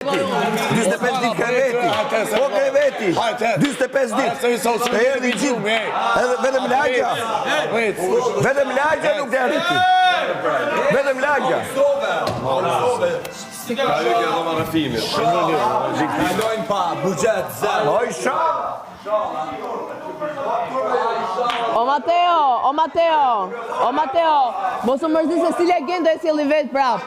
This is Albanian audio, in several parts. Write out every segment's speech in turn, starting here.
45 ditë kreveti. Po kreveti. 45 ditë. E erdhi gjithë. Edhe vetëm lagja. Vetëm lagja nuk të arriti. Vetëm lagja. Kalojnë pa, budget, zero. Oj, sha. O Mateo, mos u mërzi se si legendo e sjellë vet prap.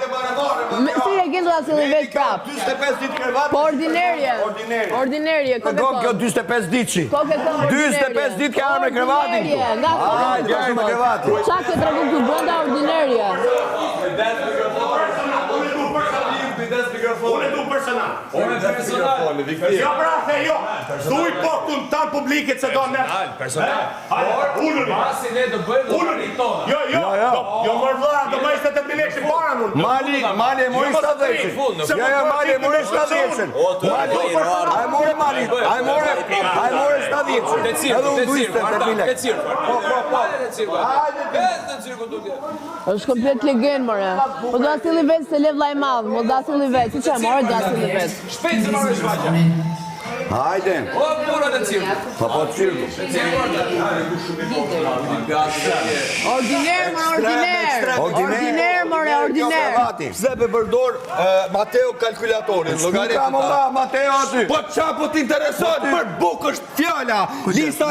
Si legendo ta sjellë vet prap. 45 ditë krevati. Po ordinarje, Kjo 45 ditë. 45 ditë ka me krevatin. Hajde, me krevatin. Qa ke tregu këtu brenda ordinarje? Unë du personal. Jo pra, jo. Thuj po këtu në tanë publikit se do në... Personal. Ullën. Pasi ne do bëjmë lojëri tonë. Jo mërë vla, do bëjmë 70.000 lekë para mund. Mali e mori 70. Mali e mori 70. A e more Mali. A e more 70. Edhe unë du 70.000 lekë. Është komplet legend, more. Po do asili vetë se lev laj madhë, mo do asili vetë. Si që more, do asili vetë. Shpejt se marrë shfaqja. Hajde. O, pura të cirku. Po cirku. Ordiner. Pse pe përdor Mateo kalkulatorin. Ka molla Mateo aty. Po qa po t'intereson për bukë është fjalla. Lista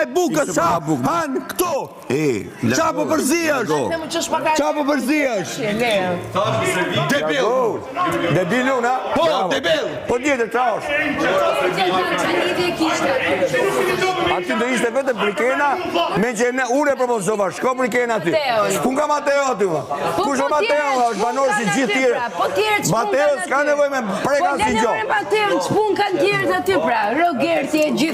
e bukës. Qa han këto. Qa po përzihesh? Qa po përzihesh? Debil. Debil unë, ha? Po, debil. Po tjetër, qa është? Aty do ishte vetëm Brikena, me që unë e propozova, shko Brikena aty. Ku nga Mateo aty, va? Kush o Mateo, është banor si gjithë tjere. Mateo s'ka nevoj me prekan si gjo. Mateo s'pun kanë tjerët aty pra, Rogerti e gjithë.